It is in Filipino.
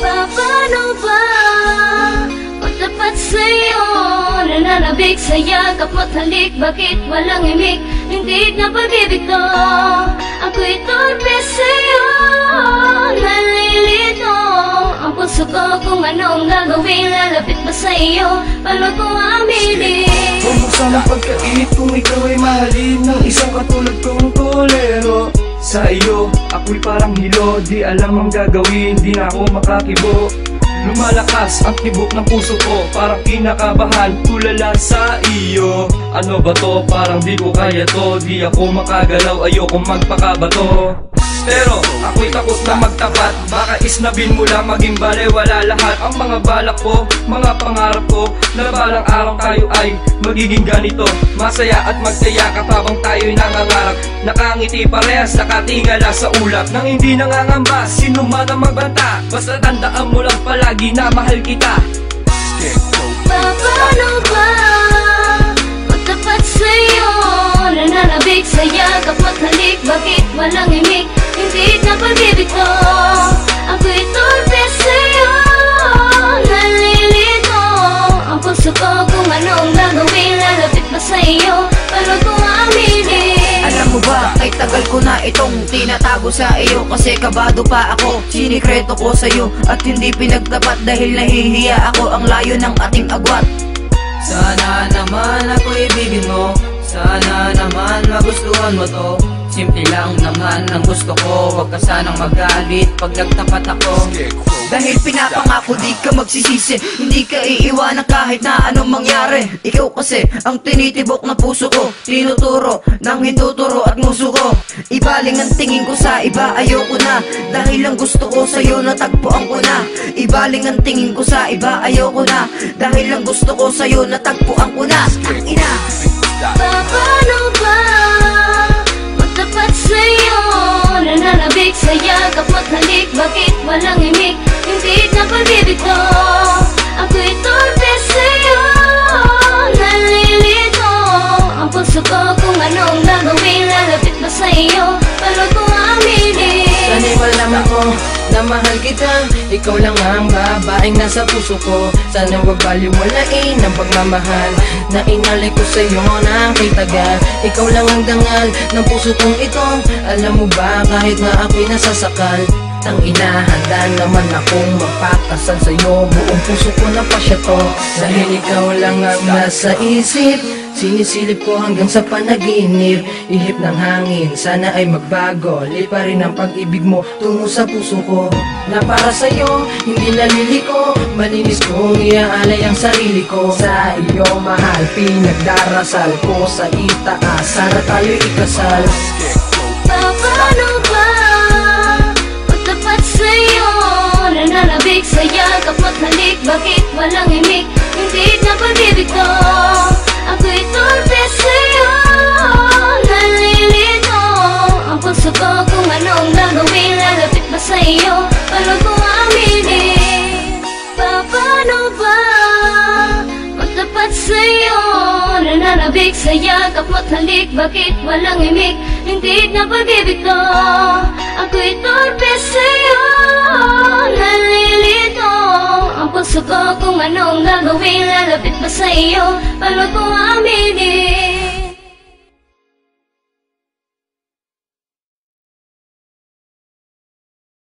Paano ba magtapat sa'yo? Nananabik sa yakap mo't halik, bakit walang imik? Hindi na pag-ibig to. Ako'y torpe sa'yo, nalilito ang puso ko kung anong gagawin. Lalapit ba sa'yo, paano ko aminin? Bubuksan ang pagkainit kung ikaw ay mahalin ng isang katulad kong tolero. Sa iyo, ako'y parang hilo, di alam ang gagawin, di na ako makakibo. Lumalakas ang tibok ng puso ko, parang kinakabahan, tulala sa iyo. Ano ba to? Parang di ko kaya to, di ako makagalaw, ayokong magpakabato. Pero ako'y takot na magtapat, baka isnabin mo lang maging balewala lahat. Ang mga balak ko, mga pangarap ko, na balang araw tayo ay magiging ganito. Masaya at magsaya katabang tayo'y nangangarap. Nakangiti parehas, nakatingala sa ulap, nang hindi nangangamba, sino man ang magbanta. Basta tandaan mo lang palagi na mahal kita. Paano ba magtapat sa'yo? Nananabik sa yakap mo't halik, bakit walang imik? Hindi na pag-ibig ko. Ako'y torpe sa'yo, nalilito ang puso ko kung anong gagawin. Lalapit ba sa'yo, paano ko aminin? Alam mo ba, ay tagal ko na itong tinatago sa iyo, kasi kabado pa ako, sinikreto ko sa'yo at hindi pinagtapat dahil nahihiya ako. Ang layo ng ating agwat. Sana naman ako ibigin mo, sana naman magustuhan mo to. Simple lang naman ang gusto ko, wag ka sanang magalit pag nagtapat ako. Dahil pinapangako di ka magsisisi, hindi ka iiwanan kahit na anong mangyari. Ikaw kasi ang tinitibok na puso ko, tinuturo ng hinduturo at muso ko. Ibaling ang tingin ko sa iba, ayoko na, dahil ang gusto ko sa'yo natagpuan ko na. Ibaling ang tingin ko sa iba, ayoko na, dahil ang gusto ko sa'yo natagpuan ko na. Ang ina. Paano ba magtapat sa'yo? Nananabik sa yakap mo't halik, bakit walang imik? Hindi na pag-ibig ko. Ako'y torpe sa'yo, nalilito ang puso ko kung anong gagawin. Lalapit ba sa'yo, paano ko aminin? Sana'y malaman ko na mahal kita, ikaw lang ang babaeng nasa puso ko. Sana wag baliwalain ang pagmamahal na inalay ko sa'yo na kitagal. Ikaw lang ang dangal ng puso kong ito. Alam mo ba, kahit na ako'y nasasakal, ang inahanda naman akong mapakasal sa'yo. Buong puso ko na pasya to, dahil ikaw lang ang nasa isip. Sinisilip ko hanggang sa panaginip, ihip ng hangin, sana ay magbago. Lipa rin ang pag-ibig mo tungo sa puso ko, na para sa'yo hindi naliliko. Malinis kong iaalay ang sarili ko sa iyo, mahal. Pinagdarasal ko sa itaas, sana tayo'y ikasal. Paano ba magtapat sa'yo? Nananabik sa yakap mo't halik, bakit walang imik? Hindi na pag-ibig ko. Ako'y torpe sa'yo, nalilito ang puso ko kung anong gagawin. Lalapit ba sa'yo, paano ko aminin? Paano ba magtapat sa'yo? Nananabik sa yakap mo't halik, bakit walang imik? Hindi na pag-ibig ko. Ako'y torpe sa'yo, nalilito ang puso ko kung anong gagawin. Lalapit ba sa'yo, paano ko aminin?